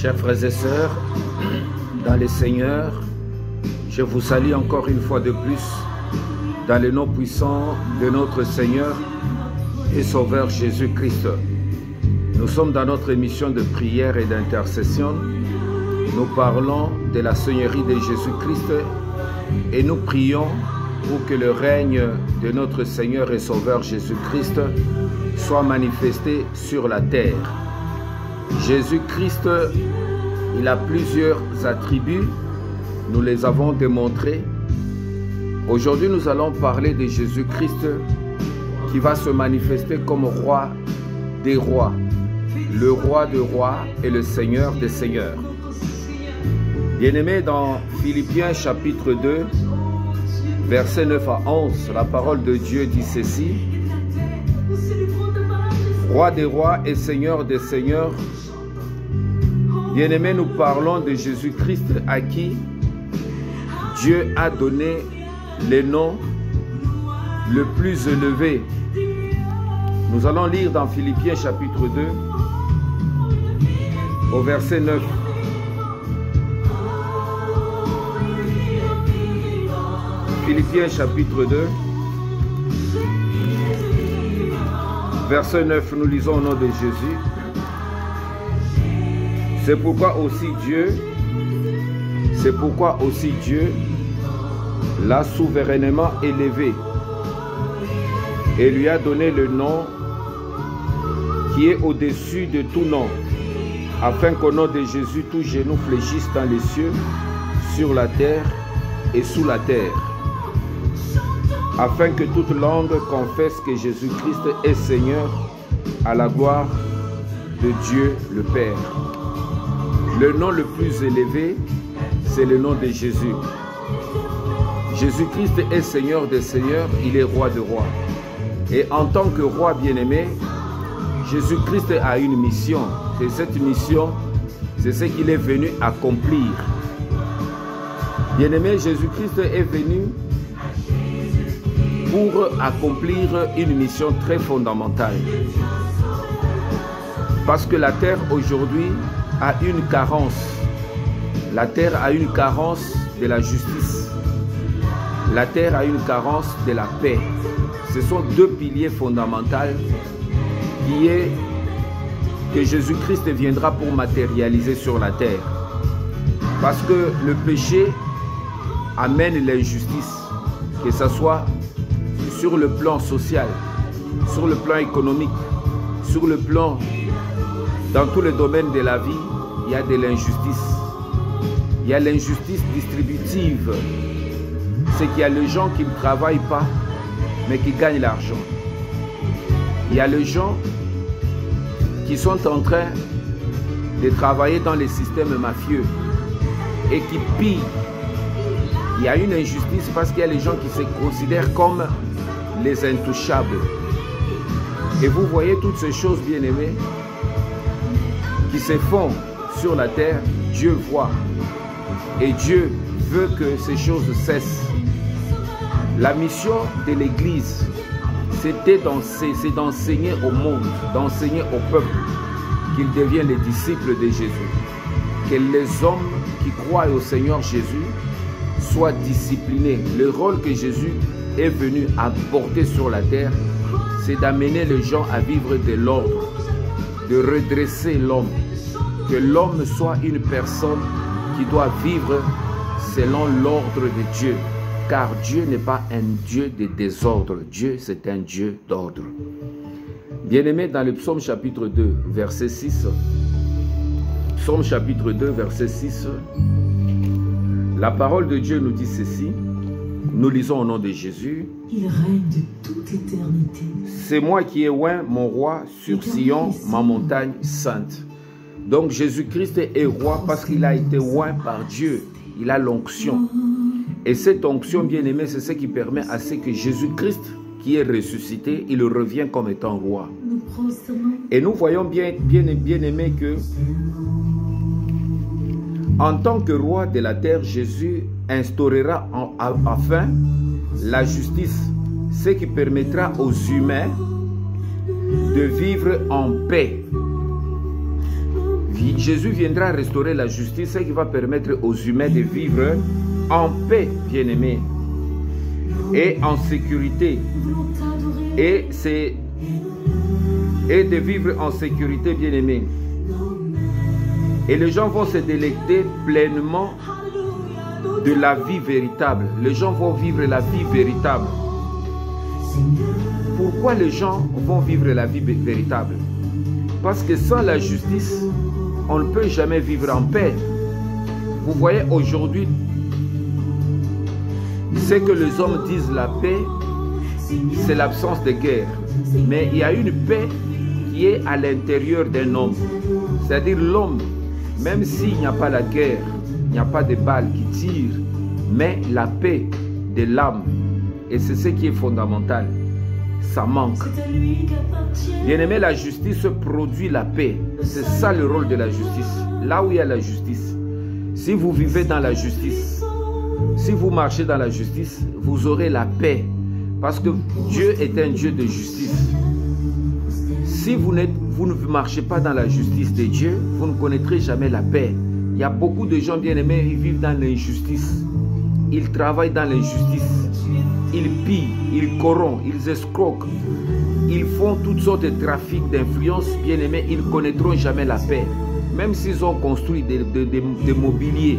Chers frères et sœurs, dans le Seigneur, je vous salue encore une fois de plus dans le nom puissant de notre Seigneur et Sauveur Jésus-Christ. Nous sommes dans notre émission de prière et d'intercession. Nous parlons de la Seigneurie de Jésus-Christ et nous prions pour que le règne de notre Seigneur et Sauveur Jésus-Christ soit manifesté sur la terre. Jésus-Christ, il a plusieurs attributs, nous les avons démontrés. Aujourd'hui, nous allons parler de Jésus-Christ qui va se manifester comme roi des rois, le roi des rois et le Seigneur des seigneurs. Bien-aimés, dans Philippiens chapitre 2, versets 9 à 11, la parole de Dieu dit ceci: Roi des rois et Seigneur des seigneurs, bien-aimés, nous parlons de Jésus-Christ à qui Dieu a donné le nom le plus élevé. Nous allons lire dans Philippiens chapitre 2, au verset 9. Philippiens chapitre 2, verset 9, nous lisons au nom de Jésus. C'est pourquoi aussi Dieu l'a souverainement élevé et lui a donné le nom qui est au-dessus de tout nom, afin qu'au nom de Jésus, tout genou fléchisse dans les cieux, sur la terre et sous la terre, afin que toute langue confesse que Jésus-Christ est Seigneur, à la gloire de Dieu le Père. Le nom le plus élevé, c'est le nom de Jésus. Jésus-Christ est Seigneur des seigneurs, il est roi de rois. Et en tant que roi bien-aimé, Jésus-Christ a une mission. Et cette mission, c'est ce qu'il est venu accomplir. Bien-aimé, Jésus-Christ est venu pour accomplir une mission très fondamentale. Parce que la terre aujourd'hui a une carence. La terre a une carence de la justice. La terre a une carence de la paix. Ce sont deux piliers fondamentaux qui est que Jésus-Christ viendra pour matérialiser sur la terre. Parce que le péché amène l'injustice, que ce soit sur le plan social, sur le plan économique, sur le plan, dans tous les domaines de la vie, il y a de l'injustice. Il y a l'injustice distributive. C'est qu'il y a les gens qui ne travaillent pas, mais qui gagnent l'argent. Il y a les gens qui sont en train de travailler dans les systèmes mafieux et qui pillent. Il y a une injustice parce qu'il y a les gens qui se considèrent comme les intouchables. Et vous voyez toutes ces choses, bien-aimées, qui se font sur la terre, Dieu voit. Et Dieu veut que ces choses cessent. La mission de l'Église, c'est d'enseigner au monde, d'enseigner au peuple qu'ils deviennent les disciples de Jésus. Que les hommes qui croient au Seigneur Jésus soient disciplinés. Le rôle que Jésus est venu apporter sur la terre, c'est d'amener les gens à vivre de l'ordre, de redresser l'homme. Que l'homme soit une personne qui doit vivre selon l'ordre de Dieu. Car Dieu n'est pas un Dieu de désordre. Dieu, c'est un Dieu d'ordre. Bien-aimé, dans le psaume chapitre 2, verset 6, psaume chapitre 2, verset 6, la parole de Dieu nous dit ceci. Nous lisons au nom de Jésus. Il règne de toute éternité. C'est moi qui ai oint mon roi sur Sion, ma montagne sainte. Donc Jésus-Christ est roi parce qu'il a été oint par Dieu. Il a l'onction. Et cette onction, bien-aimée, c'est ce qui permet à ce que Jésus-Christ, qui est ressuscité, il revient comme étant roi. Et nous voyons bien aimé, que en tant que roi de la terre, Jésus instaurera enfin la justice, ce qui permettra aux humains de vivre en paix. Jésus viendra restaurer la justice, ce qui va permettre aux humains de vivre en paix, bien-aimés, et en sécurité. Et de vivre en sécurité, bien-aimés. Et les gens vont se délecter pleinement de la vie véritable. Les gens vont vivre la vie véritable. Pourquoi les gens vont vivre la vie véritable? Parce que sans la justice, on ne peut jamais vivre en paix. Vous voyez aujourd'hui, ce que les hommes disent la paix, c'est l'absence de guerre. Mais il y a une paix qui est à l'intérieur d'un homme. C'est-à-dire l'homme, même s'il n'y a pas la guerre, il n'y a pas de balles qui tirent, mais la paix de l'âme. Et c'est ce qui est fondamental. Ça manque. Bien-aimé, la justice produit la paix. C'est ça le rôle de la justice. Là où il y a la justice, si vous vivez dans la justice, si vous marchez dans la justice, vous aurez la paix. Parce que Dieu est un Dieu de justice. Si vous ne marchez pas dans la justice de Dieu, vous ne connaîtrez jamais la paix. Il y a beaucoup de gens bien-aimés, ils vivent dans l'injustice. Ils travaillent dans l'injustice. Ils pillent, ils corrompent, ils escroquent. Ils font toutes sortes de trafics d'influence, bien-aimés, ils ne connaîtront jamais la paix. Même s'ils ont construit des mobiliers,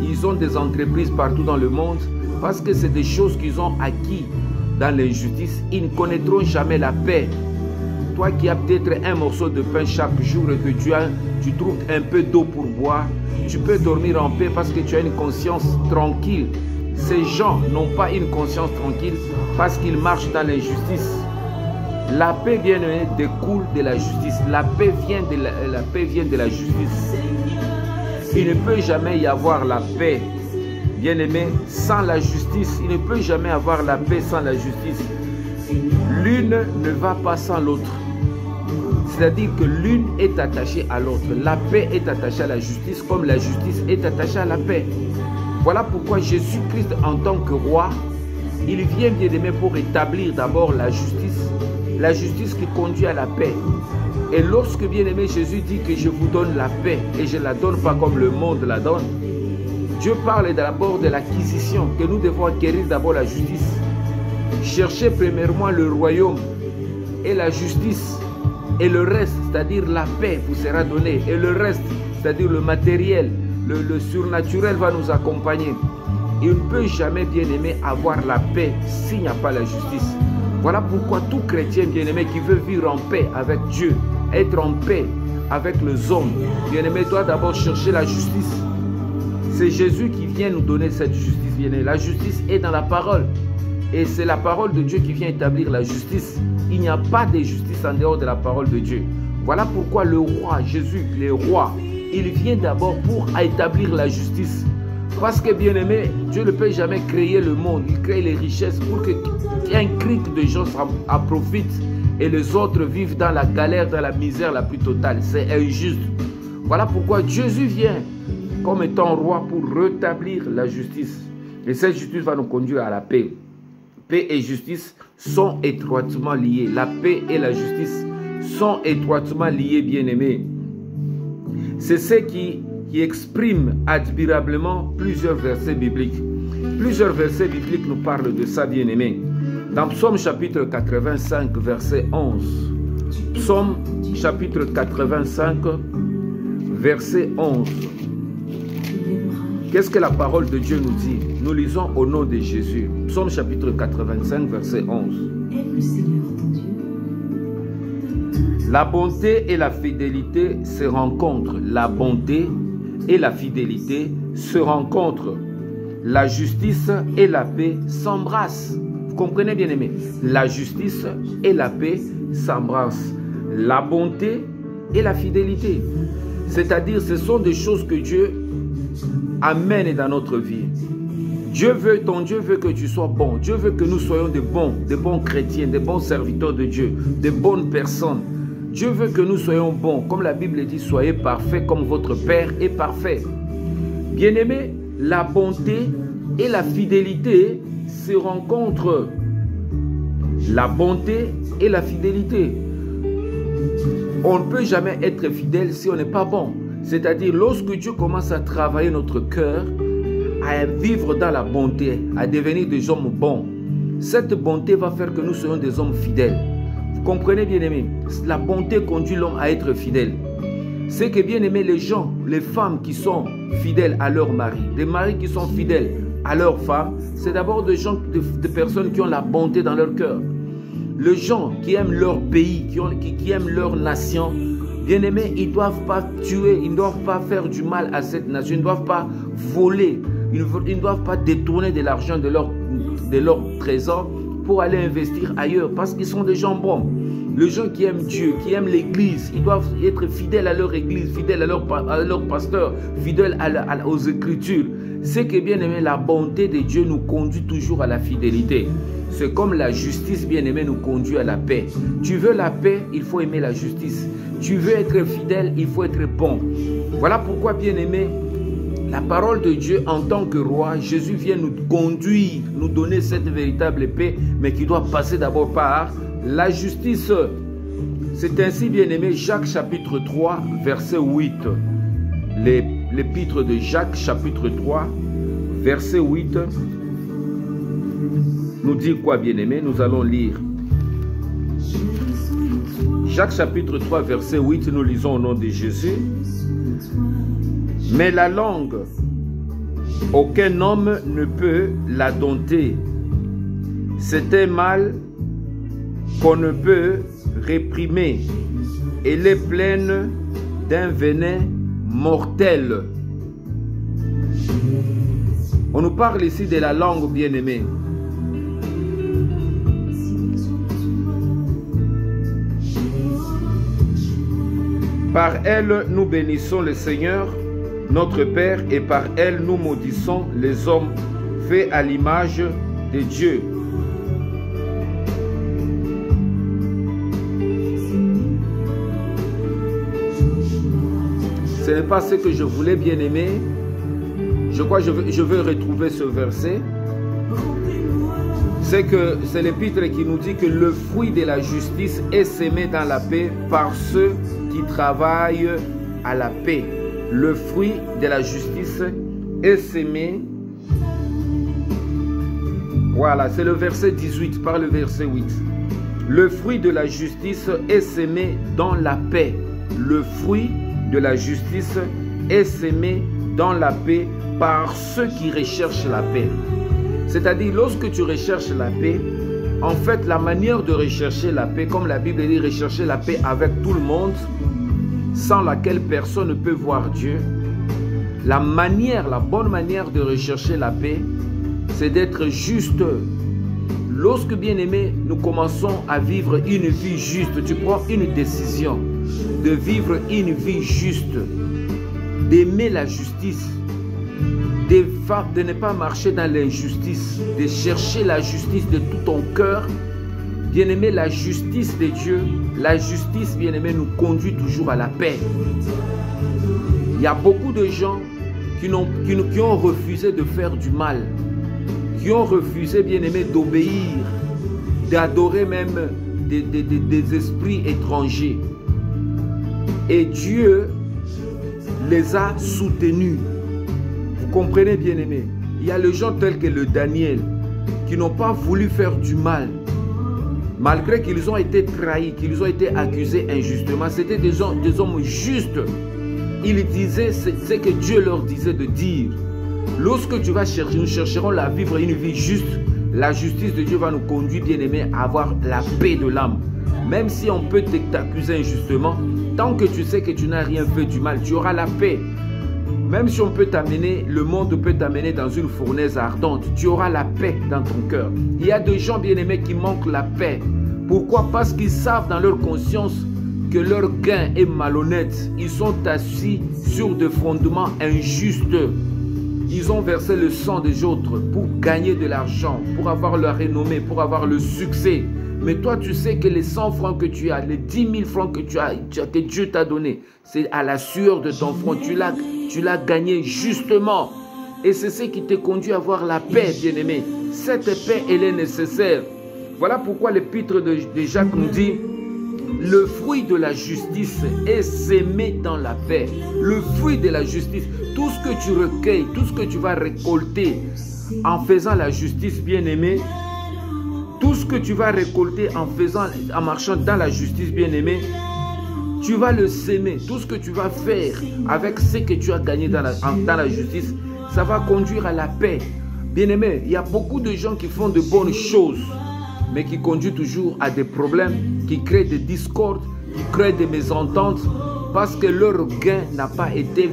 ils ont des entreprises partout dans le monde, parce que c'est des choses qu'ils ont acquis dans l'injustice, ils ne connaîtront jamais la paix. Toi qui as peut-être un morceau de pain chaque jour et que tu trouves un peu d'eau pour boire, tu peux dormir en paix parce que tu as une conscience tranquille. Ces gens n'ont pas une conscience tranquille parce qu'ils marchent dans l'injustice. La paix, bien aimé, découle de la justice. La paix vient de la justice. Il ne peut jamais y avoir la paix, bien aimé, sans la justice. Il ne peut jamais avoir la paix sans la justice. L'une ne va pas sans l'autre. C'est-à-dire que l'une est attachée à l'autre. La paix est attachée à la justice comme la justice est attachée à la paix. Voilà pourquoi Jésus-Christ, en tant que roi, il vient, bien aimé, pour établir d'abord la justice qui conduit à la paix. Et lorsque, bien aimé, Jésus dit que je vous donne la paix et je ne la donne pas comme le monde la donne, Dieu parle d'abord de l'acquisition, que nous devons acquérir d'abord la justice. Cherchez premièrement le royaume et la justice et le reste, c'est-à-dire la paix vous sera donné. Et le reste, c'est-à-dire le matériel, le surnaturel va nous accompagner. Il ne peut jamais, bien aimé, avoir la paix s'il n'y a pas la justice. Voilà pourquoi tout chrétien, bien aimé, qui veut vivre en paix avec Dieu, être en paix avec les hommes, bien aimé, doit d'abord chercher la justice. C'est Jésus qui vient nous donner cette justice, bien aimé. La justice est dans la parole. Et c'est la parole de Dieu qui vient établir la justice. Il n'y a pas de justice en dehors de la parole de Dieu. Voilà pourquoi le roi, Jésus, le roi, il vient d'abord pour établir la justice. Parce que, bien aimé, Dieu ne peut jamais créer le monde. Il crée les richesses pour qu'un cric de gens en profitent et les autres vivent dans la galère, dans la misère la plus totale. C'est injuste. Voilà pourquoi Jésus vient comme étant roi pour rétablir la justice. Et cette justice va nous conduire à la paix. Paix et justice sont étroitement liés. La paix et la justice sont étroitement liés, bien-aimés. C'est ce qui exprime admirablement plusieurs versets bibliques. Plusieurs versets bibliques nous parlent de ça, bien-aimés. Dans Psaume chapitre 85, verset 11. Psaume chapitre 85, verset 11. Qu'est-ce que la parole de Dieu nous dit? Nous lisons au nom de Jésus. Psaume chapitre 85, verset 11. Aime le Seigneur ton Dieu. La bonté et la fidélité se rencontrent. La bonté et la fidélité se rencontrent. La justice et la paix s'embrassent. Vous comprenez, bien aimé? La justice et la paix s'embrassent. La bonté et la fidélité. C'est-à-dire, ce sont des choses que Dieu amène dans notre vie. Ton Dieu veut que tu sois bon. Dieu veut que nous soyons des bons chrétiens, des bons serviteurs de Dieu, des bonnes personnes. Dieu veut que nous soyons bons. Comme la Bible dit, soyez parfaits comme votre Père est parfait. Bien-aimés, la bonté et la fidélité se rencontrent. La bonté et la fidélité. On ne peut jamais être fidèle si on n'est pas bon. C'est-à-dire, lorsque Dieu commence à travailler notre cœur, à vivre dans la bonté, à devenir des hommes bons, cette bonté va faire que nous soyons des hommes fidèles. Vous comprenez, bien-aimés? La bonté conduit l'homme à être fidèle. C'est que, bien-aimés, les gens, les femmes qui sont fidèles à leur mari, des maris qui sont fidèles à leurs femmes, c'est d'abord des gens, des personnes qui ont la bonté dans leur cœur. Les gens qui aiment leur pays, qui aiment leur nation, bien-aimés, ils ne doivent pas tuer, ils ne doivent pas faire du mal à cette nation, ils ne doivent pas voler, ils ne doivent pas détourner de l'argent de leur trésor pour aller investir ailleurs, parce qu'ils sont des gens bons. Les gens qui aiment Dieu, qui aiment l'église, ils doivent être fidèles à leur église, fidèles à leur pasteur, fidèles aux Écritures. C'est que, bien aimé, la bonté de Dieu nous conduit toujours à la fidélité. C'est comme la justice, bien aimé, nous conduit à la paix. Tu veux la paix, il faut aimer la justice. Tu veux être fidèle, il faut être bon. Voilà pourquoi, bien aimé, la parole de Dieu en tant que roi, Jésus vient nous conduire, nous donner cette véritable paix, mais qui doit passer d'abord par la justice. C'est ainsi, bien aimé, Jacques chapitre 3, verset 8. L'épître de Jacques chapitre 3, verset 8, nous dit quoi, bien aimé? Nous allons lire. Jacques chapitre 3, verset 8, nous lisons au nom de Jésus. Mais la langue, aucun homme ne peut la dompter. C'est un mal qu'on ne peut réprimer. Elle est pleine d'un venin mortel. On nous parle ici de la langue, bien-aimée. Par elle, nous bénissons le Seigneur, notre Père, et par elle, nous maudissons les hommes faits à l'image de Dieu. Ce n'est pas ce que je voulais, bien aimer. Je crois que je veux retrouver ce verset. C'est l'épître qui nous dit que le fruit de la justice est semé dans la paix par ceux qui travaillent à la paix. Le fruit de la justice est semé. Voilà, c'est le verset 18 par le verset 8. Le fruit de la justice est semé dans la paix. Le fruit de la justice est semé dans la paix par ceux qui recherchent la paix. C'est-à-dire, lorsque tu recherches la paix, en fait, la manière de rechercher la paix, comme la Bible dit, rechercher la paix avec tout le monde, sans laquelle personne ne peut voir Dieu. La bonne manière de rechercher la paix, c'est d'être juste. Lorsque, bien aimé, nous commençons à vivre une vie juste, tu prends une décision de vivre une vie juste, d'aimer la justice, de ne pas marcher dans l'injustice, de chercher la justice de tout ton cœur. Bien-aimé, la justice de Dieu, la justice, bien-aimé, nous conduit toujours à la paix. Il y a beaucoup de gens qui ont refusé de faire du mal, qui ont refusé, bien-aimé, d'obéir, d'adorer même des esprits étrangers. Et Dieu les a soutenus. Vous comprenez, bien-aimé? Il y a les gens tels que le Daniel qui n'ont pas voulu faire du mal. Malgré qu'ils ont été trahis, qu'ils ont été accusés injustement, c'était des hommes justes. Ils disaient ce que Dieu leur disait de dire. Lorsque tu vas chercher, nous chercherons à vivre une vie juste, la justice de Dieu va nous conduire, bien-aimé, à avoir la paix de l'âme. Même si on peut t'accuser injustement, tant que tu sais que tu n'as rien fait du mal, tu auras la paix. Même si on peut t'amener, le monde peut t'amener dans une fournaise ardente, tu auras la paix dans ton cœur. Il y a des gens, bien-aimés, qui manquent la paix. Pourquoi? Parce qu'ils savent dans leur conscience que leur gain est malhonnête. Ils sont assis sur des fondements injustes. Ils ont versé le sang des autres pour gagner de l'argent, pour avoir la renommée, pour avoir le succès. Mais toi, tu sais que les 100 francs que tu as, les 10 000 francs que que Dieu t'a donné, c'est à la sueur de ton front. Tu l'as gagné justement. Et c'est ce qui te conduit à avoir la paix, bien-aimé. Cette paix, elle est nécessaire. Voilà pourquoi l'épître de Jacques nous dit, Le fruit de la justice est sémé dans la paix. Le fruit de la justice, tout ce que tu recueilles, tout ce que tu vas récolter en faisant la justice, bien-aimé, tout ce que tu vas récolter en marchant dans la justice, bien-aimé, tu vas le s'aimer. Tout ce que tu vas faire avec ce que tu as gagné dans la justice, ça va conduire à la paix. Bien-aimé, il y a beaucoup de gens qui font de bonnes choses, mais qui conduisent toujours à des problèmes, qui créent des discordes, qui créent des mésententes, parce que leur gain n'a pas été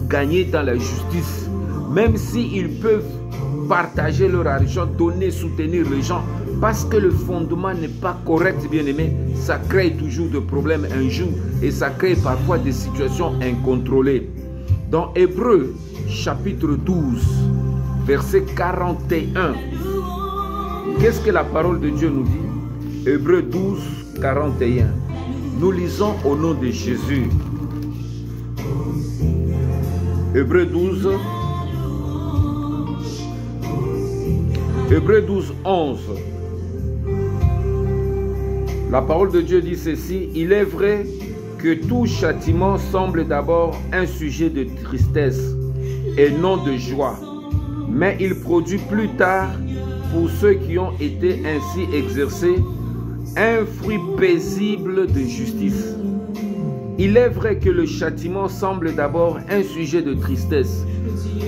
gagné dans la justice. Même s'ils peuvent partager leur argent, donner, soutenir les gens, parce que le fondement n'est pas correct, bien-aimé, ça crée toujours des problèmes un jour et ça crée parfois des situations incontrôlées. Dans Hébreux, chapitre 12, verset 41, qu'est-ce que la parole de Dieu nous dit? Hébreux 12, 41. Nous lisons au nom de Jésus. Hébreux 12, Hébreux 12, 11. La parole de Dieu dit ceci: il est vrai que tout châtiment semble d'abord un sujet de tristesse et non de joie, mais il produit plus tard, pour ceux qui ont été ainsi exercés, un fruit paisible de justice. Il est vrai que le châtiment semble d'abord un sujet de tristesse.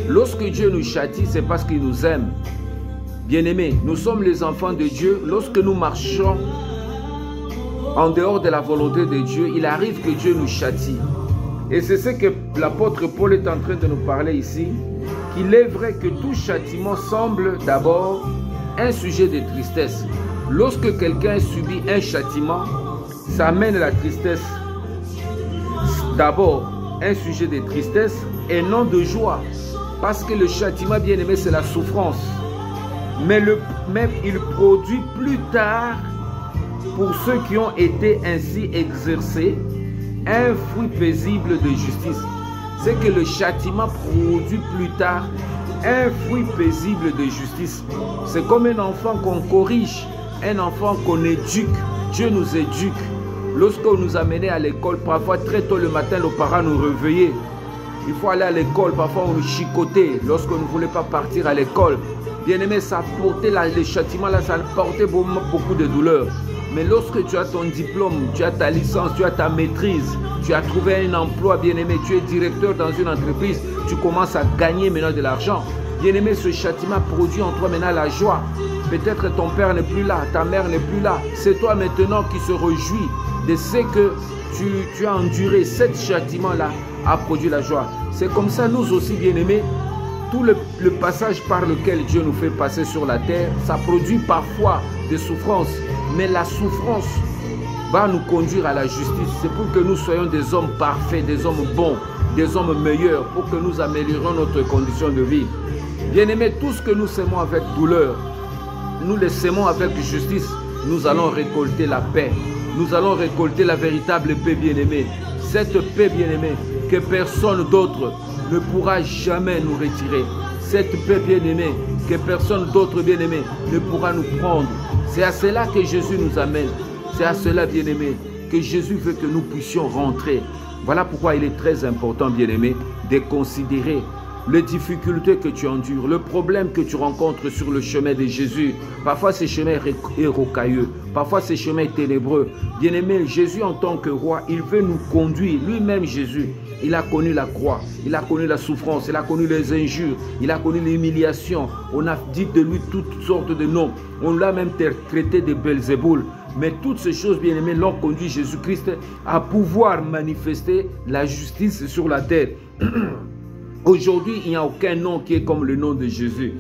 Lorsque Dieu nous châtie, c'est parce qu'il nous aime. Bien-aimés, nous sommes les enfants de Dieu. Lorsque nous marchons en dehors de la volonté de Dieu, il arrive que Dieu nous châtie. Et c'est ce que l'apôtre Paul est en train de nous parler ici, qu'il est vrai que tout châtiment semble d'abord un sujet de tristesse. Lorsque quelqu'un subit un châtiment, ça amène la tristesse. D'abord, un sujet de tristesse et non de joie. Parce que le châtiment, bien aimé, c'est la souffrance. Mais il produit plus tard, pour ceux qui ont été ainsi exercés, un fruit paisible de justice. C'est que le châtiment produit plus tard un fruit paisible de justice. C'est comme un enfant qu'on corrige, un enfant qu'on éduque. Dieu nous éduque. Lorsqu'on nous amenait à l'école, parfois très tôt le matin, nos parents nous réveillaient. Il faut aller à l'école, parfois on nous chicotait lorsqu'on ne voulait pas partir à l'école. Bien aimé, ça portait les châtiments là, ça portait beaucoup de douleur. Mais lorsque tu as ton diplôme, tu as ta licence, tu as ta maîtrise, tu as trouvé un emploi, bien aimé, tu es directeur dans une entreprise, tu commences à gagner maintenant de l'argent. Bien aimé, ce châtiment produit en toi maintenant la joie. Peut-être ton père n'est plus là, ta mère n'est plus là. C'est toi maintenant qui se réjouis de ce que tu as enduré. Cet châtiment-là a produit la joie. C'est comme ça, nous aussi, bien aimés, tout le passage par lequel Dieu nous fait passer sur la terre, ça produit parfois des souffrances. Mais la souffrance va nous conduire à la justice. C'est pour que nous soyons des hommes parfaits, des hommes bons, des hommes meilleurs, pour que nous améliorions notre condition de vie. Bien-aimés, tout ce que nous sémons avec douleur, nous le sémons avec justice, nous allons récolter la paix. Nous allons récolter la véritable paix, bien-aimée. Cette paix, bien-aimée, que personne d'autre ne pourra jamais nous retirer. Cette paix, bien-aimée, que personne d'autre, bien-aimé, ne pourra nous prendre. C'est à cela que Jésus nous amène. C'est à cela, bien-aimé, que Jésus veut que nous puissions rentrer. Voilà pourquoi il est très important, bien-aimé, de considérer les difficultés que tu endures, le problème que tu rencontres sur le chemin de Jésus. Parfois, ce chemin est rocailleux. Parfois, ce chemin est ténébreux. Bien-aimé, Jésus en tant que roi, il veut nous conduire. Lui-même, Jésus, il a connu la croix, il a connu la souffrance, il a connu les injures, il a connu l'humiliation. On a dit de lui toutes sortes de noms. On l'a même traité de Belzéboul. Mais toutes ces choses, bien aimées, l'ont conduit Jésus-Christ à pouvoir manifester la justice sur la terre. Aujourd'hui, il n'y a aucun nom qui est comme le nom de Jésus.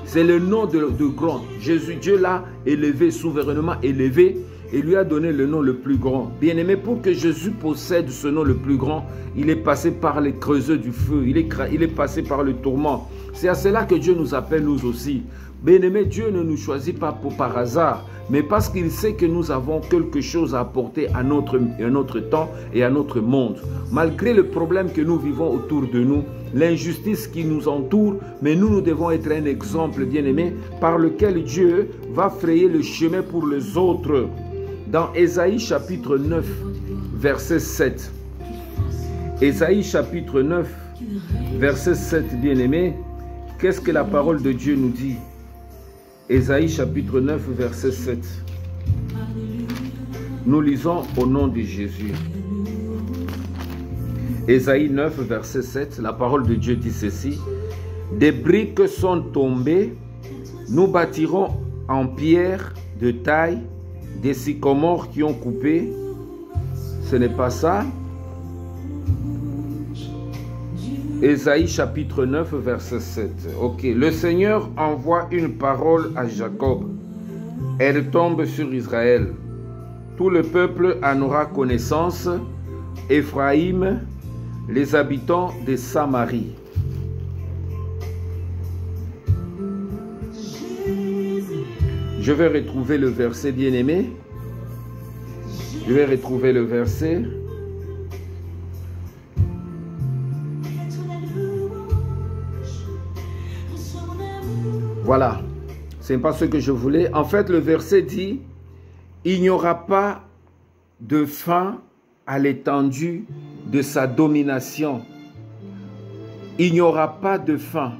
C'est le nom de grand. Jésus, Dieu l'a élevé, souverainement élevé, et lui a donné le nom le plus grand. Bien-aimé, pour que Jésus possède ce nom le plus grand, il est passé par les creusets du feu, il est passé par le tourment. C'est à cela que Dieu nous appelle nous aussi. Bien-aimé, Dieu ne nous choisit pas par hasard, mais parce qu'il sait que nous avons quelque chose à apporter à notre temps et à notre monde. Malgré le problème que nous vivons autour de nous, l'injustice qui nous entoure, mais nous devons être un exemple, bien-aimé, par lequel Dieu va frayer le chemin pour les autres. Dans Ésaïe chapitre 9, verset 7. Ésaïe chapitre 9, verset 7, bien-aimé, qu'est-ce que la parole de Dieu nous dit? Ésaïe chapitre 9, verset 7. Nous lisons au nom de Jésus. Ésaïe 9, verset 7, la parole de Dieu dit ceci. Des briques sont tombées, nous bâtirons en pierre de taille, des sycomores qui ont coupé. Ce n'est pas ça. Ésaïe chapitre 9, verset 7. Ok. Le Seigneur envoie une parole à Jacob. Elle tombe sur Israël. Tout le peuple en aura connaissance. Éphraïm, les habitants de Samarie. Je vais retrouver le verset, bien-aimé. Je vais retrouver le verset. Voilà. Ce n'est pas ce que je voulais. En fait, le verset dit, il n'y aura pas de fin à l'étendue de sa domination. Il n'y aura pas de fin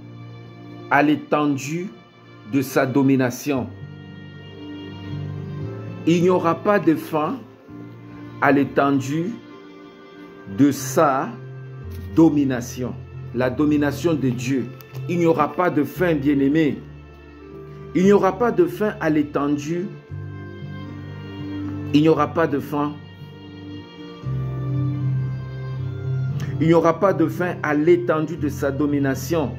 à l'étendue de sa domination. Il n'y aura pas de fin à l'étendue de sa domination. La domination de Dieu. Il n'y aura pas de fin, bien-aimé. Il n'y aura pas de fin à l'étendue. Il n'y aura pas de fin. Il n'y aura pas de fin à l'étendue de sa domination.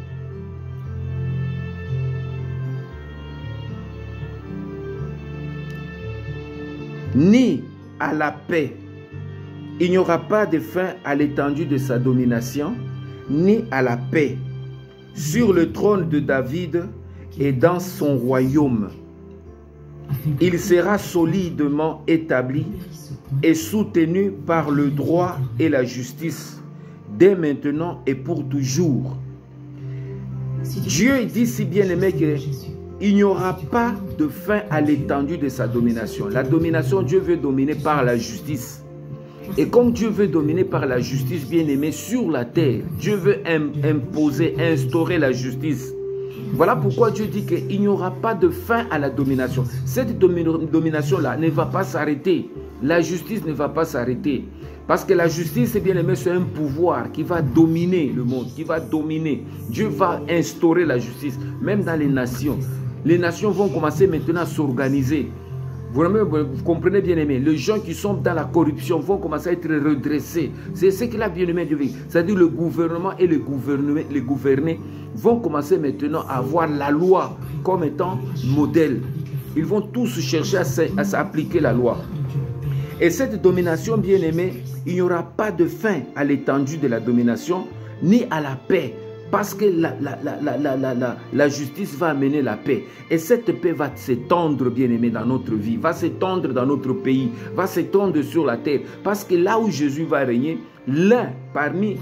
Ni à la paix. Il n'y aura pas de fin à l'étendue de sa domination, ni à la paix. Sur le trône de David et dans son royaume, il sera solidement établi et soutenu par le droit et la justice, dès maintenant et pour toujours. Dieu dit si bien aimé qu'il n'y aura pas de fin à l'étendue de sa domination. La domination, Dieu veut dominer par la justice. Et comme Dieu veut dominer par la justice, bien aimé, sur la terre, Dieu veut imposer, instaurer la justice. Voilà pourquoi Dieu dit qu'il n'y aura pas de fin à la domination. Cette domination-là ne va pas s'arrêter. La justice ne va pas s'arrêter. Parce que la justice, bien aimé, c'est un pouvoir qui va dominer le monde, qui va dominer. Dieu va instaurer la justice, même dans les nations. Les nations vont commencer maintenant à s'organiser. Vous comprenez, bien aimé, les gens qui sont dans la corruption vont commencer à être redressés. C'est ce qu'il a bien aimé Dieu. C'est-à-dire le gouvernement et les gouvernés vont commencer maintenant à avoir la loi comme étant modèle. Ils vont tous chercher à s'appliquer la loi. Et cette domination, bien aimé, il n'y aura pas de fin à l'étendue de la domination, ni à la paix. Parce que la justice va amener la paix. Et cette paix va s'étendre, bien-aimé, dans notre vie, va s'étendre dans notre pays, va s'étendre sur la terre. Parce que là où Jésus va régner, l'un parmi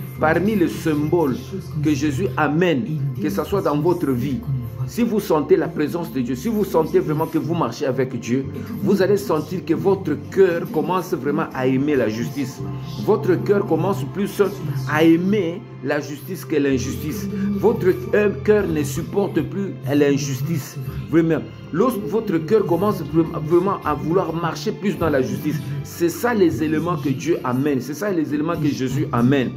les symboles que Jésus amène, que ce soit dans votre vie, si vous sentez la présence de Dieu, si vous sentez vraiment que vous marchez avec Dieu, vous allez sentir que votre cœur commence vraiment à aimer la justice. Votre cœur commence plus à aimer la justice que l'injustice. Votre cœur ne supporte plus l'injustice. Vraiment. Lorsque votre cœur commence vraiment à vouloir marcher plus dans la justice, c'est ça les éléments que Dieu amène. C'est ça les éléments que Jésus amène.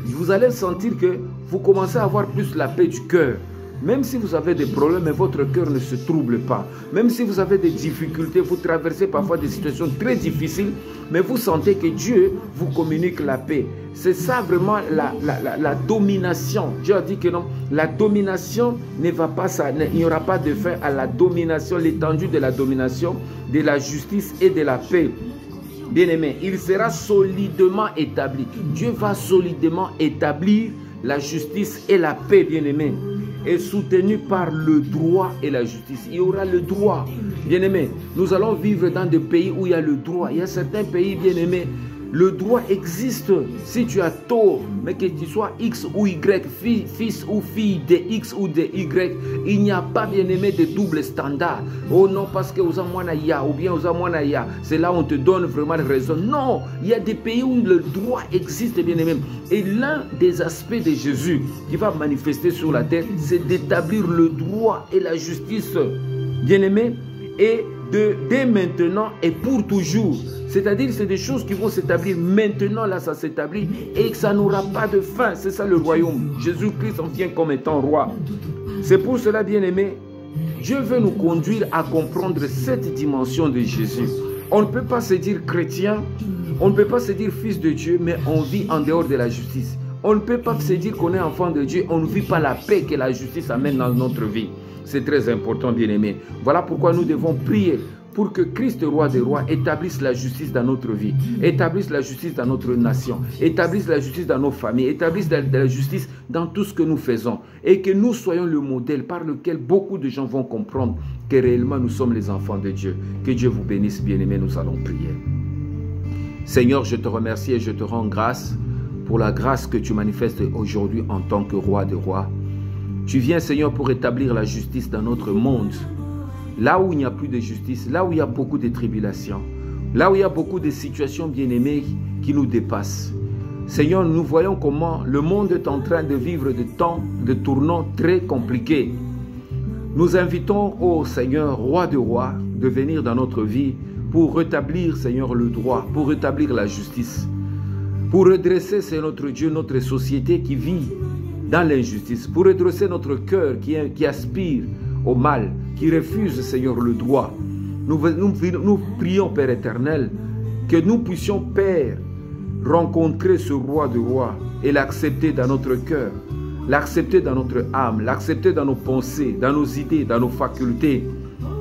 Vous allez sentir que vous commencez à avoir plus la paix du cœur. Même si vous avez des problèmes, mais votre cœur ne se trouble pas. Même si vous avez des difficultés, vous traversez parfois des situations très difficiles, mais vous sentez que Dieu vous communique la paix. C'est ça vraiment la domination. Dieu a dit que non, la domination ne va pas, il n'y aura pas de fin à la domination, l'étendue de la domination, de la justice et de la paix. Bien-aimé, il sera solidement établi. Dieu va solidement établir la justice et la paix, bien-aimé, est soutenu par le droit et la justice. Il y aura le droit. Bien-aimé, nous allons vivre dans des pays où il y a le droit. Il y a certains pays, bien-aimés, Le droit existe. Si tu as tort, mais que tu sois X ou Y, fils ou fille de X ou de Y, il n'y a pas, bien aimé, de double standard. Oh non, parce que aux Amoanaya ou bien aux Amoanaya, c'est là où on te donne vraiment raison. Non, il y a des pays où le droit existe, bien aimé. Et l'un des aspects de Jésus qui va manifester sur la terre, c'est d'établir le droit et la justice, bien aimé, et dès maintenant et pour toujours. C'est-à-dire c'est des choses qui vont s'établir maintenant, là ça s'établit et que ça n'aura pas de fin. C'est ça le royaume. Jésus-Christ en vient comme étant roi. C'est pour cela, bien aimé, Dieu veut nous conduire à comprendre cette dimension de Jésus. On ne peut pas se dire chrétien, on ne peut pas se dire fils de Dieu, mais on vit en dehors de la justice. On ne peut pas se dire qu'on est enfant de Dieu, on ne vit pas la paix que la justice amène dans notre vie. C'est très important, bien aimé. Voilà pourquoi nous devons prier pour que Christ, roi des rois, établisse la justice dans notre vie, établisse la justice dans notre nation, établisse la justice dans nos familles, établisse la justice dans tout ce que nous faisons et que nous soyons le modèle par lequel beaucoup de gens vont comprendre que réellement nous sommes les enfants de Dieu. Que Dieu vous bénisse, bien-aimés, nous allons prier. Seigneur, je te remercie et je te rends grâce pour la grâce que tu manifestes aujourd'hui en tant que roi des rois. Tu viens, Seigneur, pour établir la justice dans notre monde. Là où il n'y a plus de justice, là où il y a beaucoup de tribulations, là où il y a beaucoup de situations bien-aimées qui nous dépassent. Seigneur, nous voyons comment le monde est en train de vivre des temps de tournants très compliqués. Nous invitons, ô Seigneur, roi de rois, de venir dans notre vie pour rétablir, Seigneur, le droit, pour rétablir la justice, pour redresser, c'est notre Dieu, notre société qui vit dans l'injustice, pour redresser notre cœur qui aspire au mal, qui refuse, Seigneur, le droit. Nous prions, Père éternel, que nous puissions, Père, rencontrer ce roi de rois et l'accepter dans notre cœur, l'accepter dans notre âme, l'accepter dans nos pensées, dans nos idées, dans nos facultés.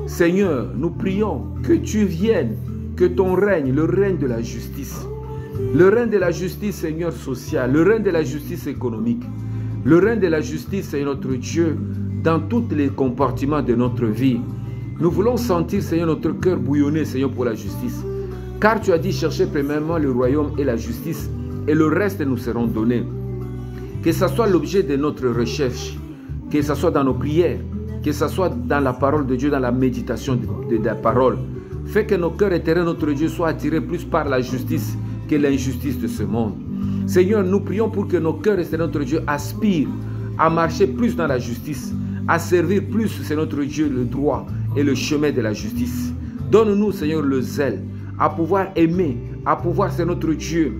Seigneur, nous prions que tu viennes, que ton règne, le règne de la justice, le règne de la justice, Seigneur, sociale, le règne de la justice économique, le règne de la justice, Seigneur, notre Dieu, dans tous les compartiments de notre vie. Nous voulons sentir, Seigneur, notre cœur bouillonner, Seigneur, pour la justice. Car tu as dit, cherchez premièrement le royaume et la justice, et le reste nous seront donnés. Que ce soit l'objet de notre recherche, que ce soit dans nos prières, que ce soit dans la parole de Dieu, dans la méditation de la parole. Fais que nos cœurs éternels, notre Dieu, soient attirés plus par la justice que l'injustice de ce monde. Seigneur, nous prions pour que nos cœurs éternels, notre Dieu, aspirent à marcher plus dans la justice, à servir plus, c'est notre Dieu, le droit et le chemin de la justice. Donne-nous, Seigneur, le zèle, à pouvoir aimer, à pouvoir, c'est notre Dieu,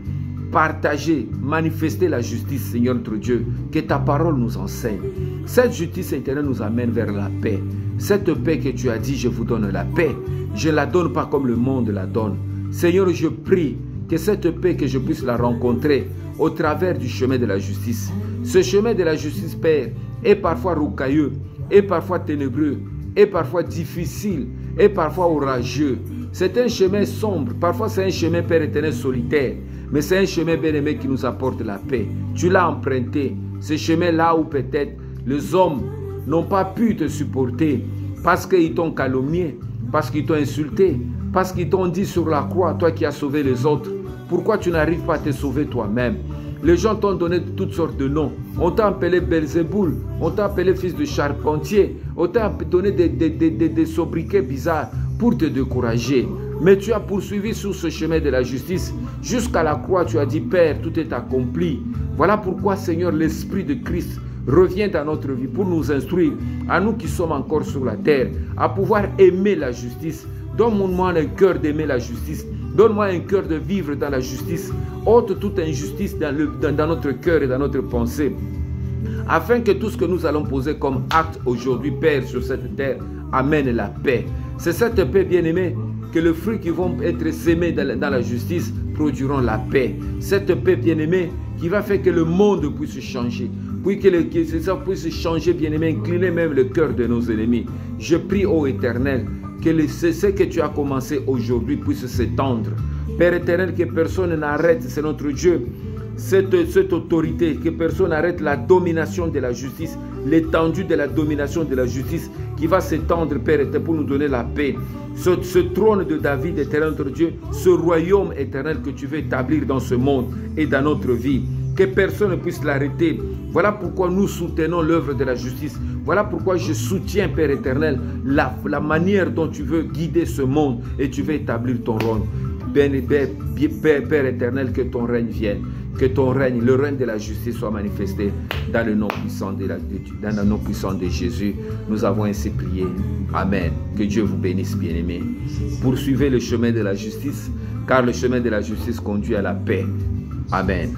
partager, manifester la justice, Seigneur notre Dieu, que ta parole nous enseigne. Cette justice éternelle nous amène vers la paix. Cette paix que tu as dit, je vous donne la paix. Je ne la donne pas comme le monde la donne. Seigneur, je prie que cette paix, que je puisse la rencontrer au travers du chemin de la justice. Ce chemin de la justice, Père, est parfois rocailleux, est parfois ténébreux, est parfois difficile, est parfois orageux. C'est un chemin sombre, parfois c'est un chemin, Père éternel, solitaire, mais c'est un chemin bien-aimé qui nous apporte la paix. Tu l'as emprunté, ce chemin-là où peut-être les hommes n'ont pas pu te supporter parce qu'ils t'ont calomnié, parce qu'ils t'ont insulté, parce qu'ils t'ont dit sur la croix, toi qui as sauvé les autres, pourquoi tu n'arrives pas à te sauver toi-même? Les gens t'ont donné toutes sortes de noms. On t'a appelé Belzéboul, on t'a appelé fils de charpentier, on t'a donné des sobriquets bizarres pour te décourager. Mais tu as poursuivi sur ce chemin de la justice. Jusqu'à la croix, tu as dit, Père, tout est accompli. Voilà pourquoi, Seigneur, l'Esprit de Christ revient dans notre vie pour nous instruire, à nous qui sommes encore sur la terre, à pouvoir aimer la justice. Donne-moi un cœur d'aimer la justice. Donne-moi un cœur de vivre dans la justice. Ôte toute injustice dans notre cœur et dans notre pensée. Afin que tout ce que nous allons poser comme acte aujourd'hui, Père, sur cette terre, amène la paix. C'est cette paix, bien-aimée, que les fruits qui vont être sémés dans la justice produiront la paix. Cette paix, bien-aimée, qui va faire que le monde puisse changer. Puis que ça puisse changer, bien-aimé, incliner même le cœur de nos ennemis. Je prie, ô Éternel, que ce que tu as commencé aujourd'hui puisse s'étendre. Père éternel, que personne n'arrête, c'est notre Dieu, cette autorité, que personne n'arrête la domination de la justice, l'étendue de la domination de la justice qui va s'étendre, Père éternel, pour nous donner la paix. Ce trône de David, éternel notre Dieu, ce royaume éternel que tu veux établir dans ce monde et dans notre vie. Que personne ne puisse l'arrêter. Voilà pourquoi nous soutenons l'œuvre de la justice. Voilà pourquoi je soutiens, Père éternel, la manière dont tu veux guider ce monde et tu veux établir ton rôle. Père éternel, que ton règne vienne. Que ton règne, le règne de la justice soit manifesté dans le nom puissant de Jésus. Nous avons ainsi prié. Amen. Que Dieu vous bénisse, bien-aimés. Poursuivez le chemin de la justice, car le chemin de la justice conduit à la paix. Amen.